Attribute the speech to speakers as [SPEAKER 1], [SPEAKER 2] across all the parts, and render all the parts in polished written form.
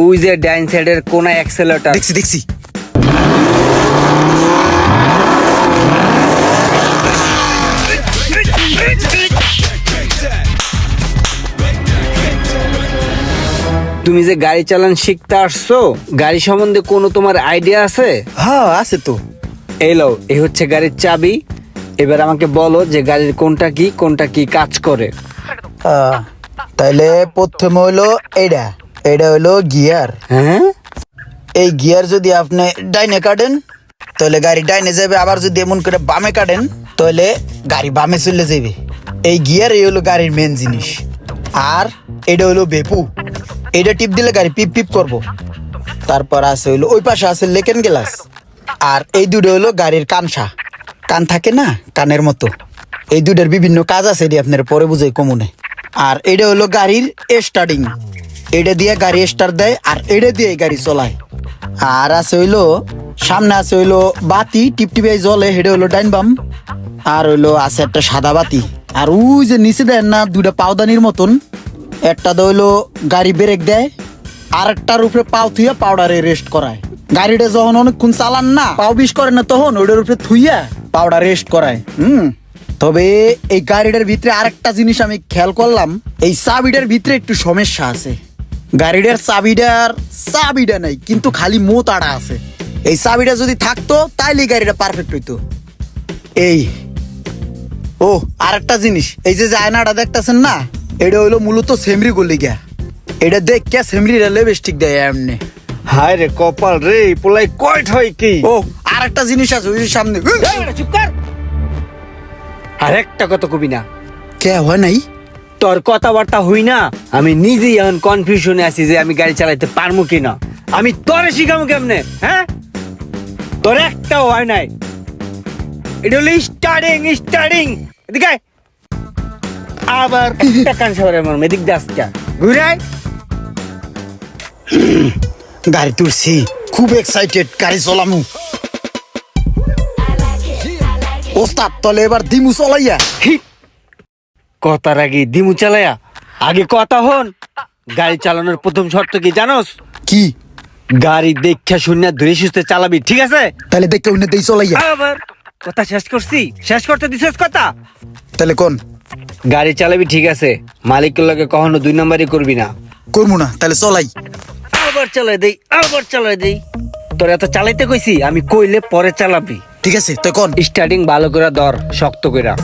[SPEAKER 1] ওই যে ডাইন সাইডের কোনা অ্যাক্সেলেটর
[SPEAKER 2] দেখছি
[SPEAKER 1] তুমি যে গাড়ি চালান শিখতে আসছো, গাড়ি সম্বন্ধে কোনো তোমার আইডিয়া আছে?
[SPEAKER 2] হ্যাঁ আছে তো।
[SPEAKER 1] এই লও, এই হচ্ছে গাড়ির চাবি। এবার আমাকে বলো যে গাড়ির কোনটা কি কাজ করে।
[SPEAKER 2] তাইলে প্রথমে হইলো এইটা হইলো গিয়ার।
[SPEAKER 1] হ্যাঁ,
[SPEAKER 2] এই গিয়ার যদি আপনি ডাইনে কাটেন তাহলে গাড়ি ডাইনে যাবে, আবার যদি এমন করে বামে কাটেন তাহলে গাড়ি বামে চলে যাবে। এই গিয়ার এই হলো গাড়ির মেন জিনিস। আর এটা হইলো বেপু, এটা টিপ দিলে গাড়ি পিপ পিপ করবো। তারপর আছে হইলো ওই পাশে আছে লেকেন গ্লাস। আর এই দুটো হইলো গাড়ির কান থাকে না, কানের মতো। এই দুটার বিভিন্ন কাজ আছে, এটি আপনার পরে বুঝাই কমুনে। আর এটা হলো গাড়ির স্টার্টিং, এটা দিয়ে গাড়ি স্টার্ট দেয়, আর এটা দিয়ে গাড়ি চলায়। আর আছে হইলো সামনে আছে হইলো বাতি টিপটিপে জ্বলে, এটা হইলো ডাইন বাম। আর হইলো আছে একটা সাদা বাতি। আর ওই যে নিচে দেন না দুইটা পাওদানির মতন, একটা হইলো গাড়ি ব্রেক দেয়, আর একটার উপরে পাও থুইয়া পাউডারে রেস্ট করায়। গাড়িটা যখন অনেকক্ষণ চালান না, পাও বিষ করে না, তখন ওইটার উপরে থুইয়া পাউডার রেস্ট করায়। তবে এই গাড়িটার ভিতরে আরেকটা জিনিস আমি খেয়াল করলাম, এই চাবিটার ভিতরে একটু সমস্যা আছে। গাড়িটার চাবিটা নাই, কিন্তু খালি মোতাটা আছে। এই চাবিটা যদি থাকতো তাইলে গাড়িটা পারফেক্ট হইতো। আরেকটা জিনিস, এই যে আয়নাটা দেখতেছেন না, এটা হইলো মূলত সেমরি গলিগা। এটা দেখ সেমরি লিপস্টিক দেয় এমনি।
[SPEAKER 1] হায় রে কপাল রে, পোলাই কয়ট হয় কি।
[SPEAKER 2] আরেকটা জিনিস আছে ওই যে সামনে।
[SPEAKER 1] চুপ কর, আরেকটা কথা কবি না।
[SPEAKER 2] কে হয় নাই?
[SPEAKER 1] তোর কথাবার্তা হই না, আমি নিজেই এখন কনফিউশনে আছি যে আমি গাড়ি চালাইতে পারবো কিনা। আমি তোরে শিখাবো কেমনে? হ্যাঁ, তোর একটাও হয় নাই। এটা হলো স্টার্টিং। এদিকে আয়। আবার একটা কান সাবারের মর্ম, এদিক দিয়ে আসছে ঘুরাই।
[SPEAKER 2] গাড়ি তুলছি, খুব এক্সাইটেড, গাড়ি চলামু। ওস্তাদ তলে এবার দিমু চলাইয়া।
[SPEAKER 1] কথার আগে দিমু চালায়া, আগে কথা হন। গাড়ি চালানোর প্রথম শর্ত কি জানোস?
[SPEAKER 2] কি?
[SPEAKER 1] গাড়ি দেখা শুনে ধরে সুস্থে চালাবি, ঠিক আছে?
[SPEAKER 2] তাহলে দেখে উনি দেই চলাইয়া।
[SPEAKER 1] আবার কথা শেষ করতে দিছিস কথা।
[SPEAKER 2] তাহলে কোন?
[SPEAKER 1] গাড়ি চালাবি ঠিক আছে, মালিকের লগে কখনো 2 নাম্বারই করবি না।
[SPEAKER 2] করবো না, তাহলে চলাই।
[SPEAKER 1] আবার চালাই দেই। তোর এত চালাইতে কইছি, আমি কইলে পরে চালাবি।
[SPEAKER 2] ঠিক আছে, তো কোন?
[SPEAKER 1] স্টার্টিং ভালো করে ধর, শক্ত কইরা।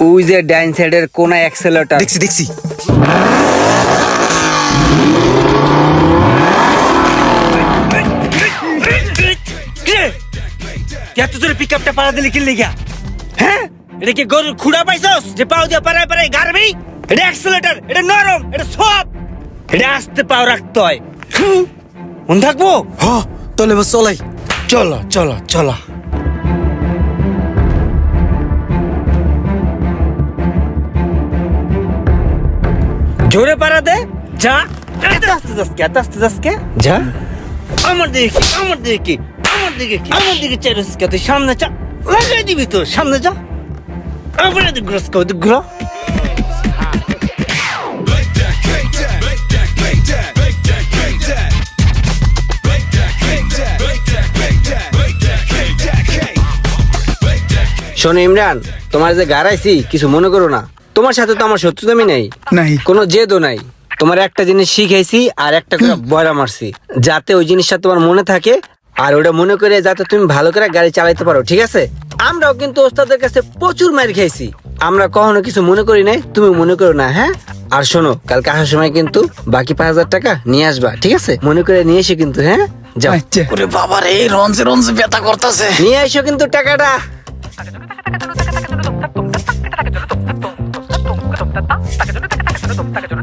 [SPEAKER 1] ওই যে ডাইন সাইডের কোনা অ্যাক্সেলেটর
[SPEAKER 2] দেখছি।
[SPEAKER 1] এত জোরে পিকআপটা পাড়া দিলি কি লিগা? হ্যাঁ, এটা কি গরুর খুঁড়া পাইছস যে পাও দিয়া পাড়ায় গাড়বি? এটা অ্যাক্সেলেটর, এটা নরম, এটা সব, এটা আস্তে পাও রাখতে হয়। মন থাকবো?
[SPEAKER 2] তাহলে এবার চলাই।
[SPEAKER 1] চলো। জোরে পাড়া দে, যা। এত আস্তে যাসকে যা। আমার দিকে চাইছিস কে? তুই সামনে চা, লাগাই দিবি তো, সামনে যা। আবার ঘুরো। শোনো ইমরান, তোমার যে গাড়াইছি কিছু মনে করো না। তোমার সাথে তো আমার শত্রুতামি নাই, কোনো জেদও নাই। তোমার একটা জিনিস শিখাইছি আর একটা করে বয়রা মারছি, যাতে ওই জিনিসটা তোমার মনে থাকে, আর ওটা মনে করে যাতে তুমি ভালো করে গাড়ি চালাইতে পারো, ঠিক আছে? আমরাও কিন্তু ওস্তাদের কাছে প্রচুর মার খাইছি, আমরা কখনো কিছু মনে করি নাই, তুমি মনে করো না। হ্যাঁ, আর শোনো, কালকে আসার সময় কিন্তু বাকি 5,000 টাকা নিয়ে আসবা, ঠিক আছে? মনে করে নিয়ে এসো কিন্তু। হ্যাঁ, যাও।
[SPEAKER 2] ওরে বাবা রে, রঞ্জে ব্যথা করতেছে।
[SPEAKER 1] নিয়ে এসো কিন্তু টাকাটা।
[SPEAKER 3] Taka